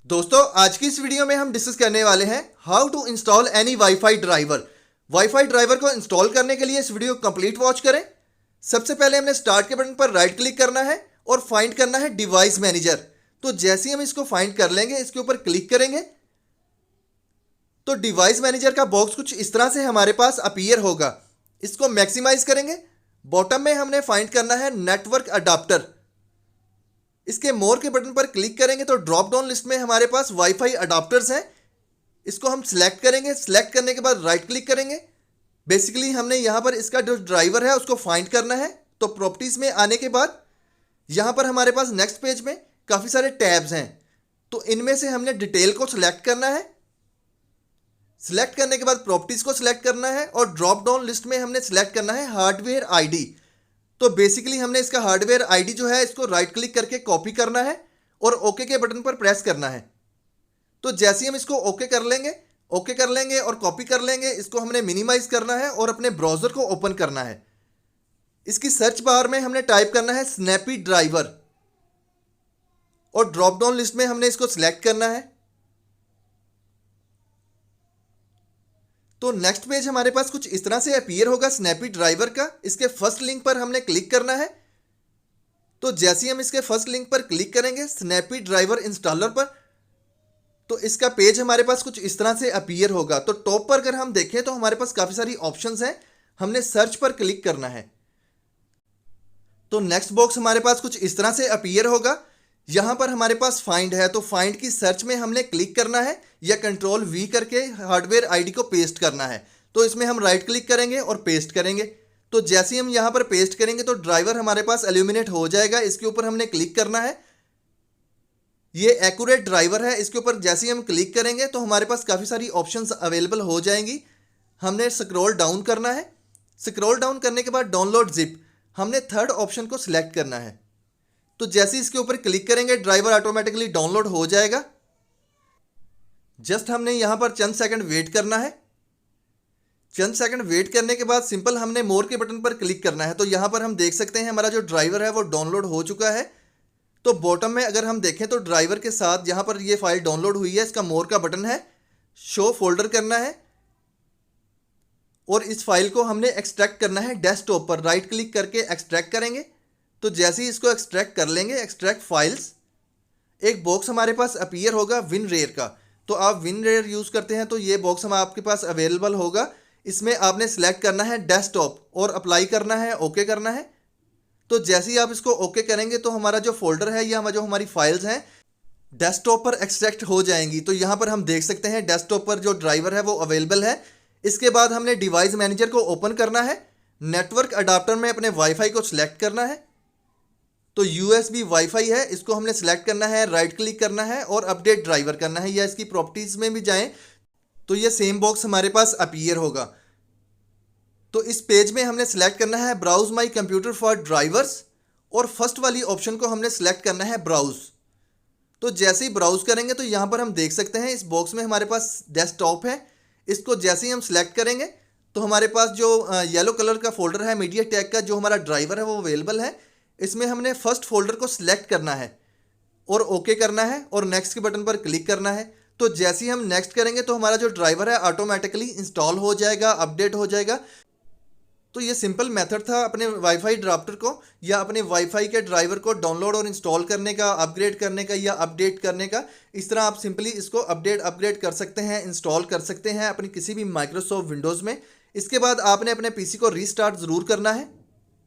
दोस्तों आज की इस वीडियो में हम डिस्कस करने वाले हैं how to install any wifi driver. Wifi driver को इंस्टॉल करने के लिए इस वीडियो को कंप्लीट वॉच करें। सबसे पहले हमने स्टार्ट के बटन पर राइट क्लिक करना है और फाइंड करना है डिवाइस मैनेजर। तो जैसे ही हम इसको फाइंड कर लेंगे, इसके ऊपर क्लिक करेंगे तो डिवाइस मैनेजर का बॉक्स कुछ इस तरह से हमारे पास अपीयर होगा। इसको मैक्सिमाइज करेंगे। बॉटम में हमने फाइंड करना है नेटवर्क अडाप्टर। इसके मोर के बटन पर क्लिक करेंगे तो ड्रॉप डाउन लिस्ट में हमारे पास वाईफाई अडाप्टर्स हैं। इसको हम सिलेक्ट करेंगे। सिलेक्ट करने के बाद राइट क्लिक करेंगे। बेसिकली हमने यहाँ पर इसका जो ड्राइवर है उसको फाइंड करना है। तो प्रॉपर्टीज़ में आने के बाद यहाँ पर हमारे पास नेक्स्ट पेज में काफ़ी सारे टैब्स हैं। तो इनमें से हमने डिटेल को सिलेक्ट करना है। सिलेक्ट करने के बाद प्रॉपर्टीज़ को सिलेक्ट करना है और ड्रॉप डाउन लिस्ट में हमने सिलेक्ट करना है हार्डवेयर आईडी। तो बेसिकली हमने इसका हार्डवेयर आईडी जो है इसको राइट क्लिक करके कॉपी करना है और ओके के बटन पर प्रेस करना है। तो जैसे ही हम इसको ओके कर लेंगे और कॉपी कर लेंगे, इसको हमने मिनिमाइज करना है और अपने ब्राउज़र को ओपन करना है। इसकी सर्च बार में हमने टाइप करना है स्नैपी ड्राइवर और ड्रॉप डाउन लिस्ट में हमने इसको सिलेक्ट करना है। तो नेक्स्ट पेज हमारे पास कुछ इस तरह से अपीयर होगा स्नैपी ड्राइवर का। इसके फर्स्ट लिंक पर हमने क्लिक करना है। तो जैसे ही हम इसके फर्स्ट लिंक पर क्लिक करेंगे स्नैपी ड्राइवर इंस्टॉलर पर, तो इसका पेज हमारे पास कुछ इस तरह से अपीयर होगा। तो टॉप पर अगर हम देखें तो हमारे पास काफ़ी सारी ऑप्शंस हैं। हमने सर्च पर क्लिक करना है। तो नेक्स्ट बॉक्स हमारे पास कुछ इस तरह से अपीयर होगा। यहाँ पर हमारे पास फाइंड है, तो फाइंड की सर्च में हमने क्लिक करना है या कंट्रोल वी करके हार्डवेयर आईडी को पेस्ट करना है। तो इसमें हम राइट क्लिक करेंगे और पेस्ट करेंगे। तो जैसे ही हम यहाँ पर पेस्ट करेंगे तो ड्राइवर हमारे पास एल्यूमिनेट हो जाएगा। इसके ऊपर हमने क्लिक करना है। ये एक्यूरेट ड्राइवर है। इसके ऊपर जैसे ही हम क्लिक करेंगे तो हमारे पास काफ़ी सारी ऑप्शंस अवेलेबल हो जाएंगी। हमने स्क्रॉल डाउन करना है। स्क्रॉल डाउन करने के बाद डाउनलोड जिप, हमने थर्ड ऑप्शन को सिलेक्ट करना है। तो जैसे ही इसके ऊपर क्लिक करेंगे ड्राइवर ऑटोमेटिकली डाउनलोड हो जाएगा। जस्ट हमने यहाँ पर चंद सेकंड वेट करना है। चंद सेकंड वेट करने के बाद सिंपल हमने मोर के बटन पर क्लिक करना है। तो यहाँ पर हम देख सकते हैं हमारा जो ड्राइवर है वो डाउनलोड हो चुका है। तो बॉटम में अगर हम देखें तो ड्राइवर के साथ यहाँ पर ये फाइल डाउनलोड हुई है। इसका मोर का बटन है, शो फोल्डर करना है और इस फाइल को हमने एक्सट्रैक्ट करना है डेस्कटॉप पर। राइट क्लिक करके एक्सट्रैक्ट करेंगे। तो जैसे ही इसको एक्सट्रैक्ट कर लेंगे, एक्सट्रैक्ट फाइल्स, एक बॉक्स हमारे पास अपीयर होगा विनरेयर का। तो आप विनरेयर यूज़ करते हैं तो ये बॉक्स हम आपके पास अवेलेबल होगा। इसमें आपने सेलेक्ट करना है डेस्कटॉप और अप्लाई करना है, ओके करना है। तो जैसे ही आप इसको ओके करेंगे तो हमारा जो फोल्डर है या जो हमारी फाइल्स हैं डेस्कटॉप पर एक्सट्रैक्ट हो जाएंगी। तो यहाँ पर हम देख सकते हैं डेस्कटॉप पर जो ड्राइवर है वो अवेलेबल है। इसके बाद हमने डिवाइस मैनेजर को ओपन करना है। नेटवर्क अडाप्टर में अपने वाईफाई को सिलेक्ट करना है। तो USB वाईफाई है, इसको हमने सेलेक्ट करना है, राइट क्लिक करना है और अपडेट ड्राइवर करना है। या इसकी प्रॉपर्टीज़ में भी जाएं तो ये सेम बॉक्स हमारे पास अपीयर होगा। तो इस पेज में हमने सेलेक्ट करना है browse my computer for drivers और फर्स्ट वाली ऑप्शन को हमने सेलेक्ट करना है ब्राउज। तो जैसे ही ब्राउज करेंगे तो यहाँ पर हम देख सकते हैं इस बॉक्स में हमारे पास डेस्कटॉप है। इसको जैसे ही हम सेलेक्ट करेंगे तो हमारे पास जो येलो कलर का फोल्डर है मीडियाटेक का, जो हमारा ड्राइवर है वो अवेलेबल है। इसमें हमने फर्स्ट फोल्डर को सिलेक्ट करना है और ओके करना है और नेक्स्ट के बटन पर क्लिक करना है। तो जैसे ही हम नेक्स्ट करेंगे तो हमारा जो ड्राइवर है ऑटोमेटिकली इंस्टॉल हो जाएगा, अपडेट हो जाएगा। तो ये सिंपल मेथड था अपने वाईफाई अडाप्टर को या अपने वाईफाई के ड्राइवर को डाउनलोड और इंस्टॉल करने का, अपग्रेड करने का या अपडेट करने का। इस तरह आप सिंपली इसको अपग्रेड कर सकते हैं, इंस्टॉल कर सकते हैं अपनी किसी भी माइक्रोसॉफ्ट विंडोज़ में। इसके बाद आपने अपने PC को रीस्टार्ट ज़रूर करना है।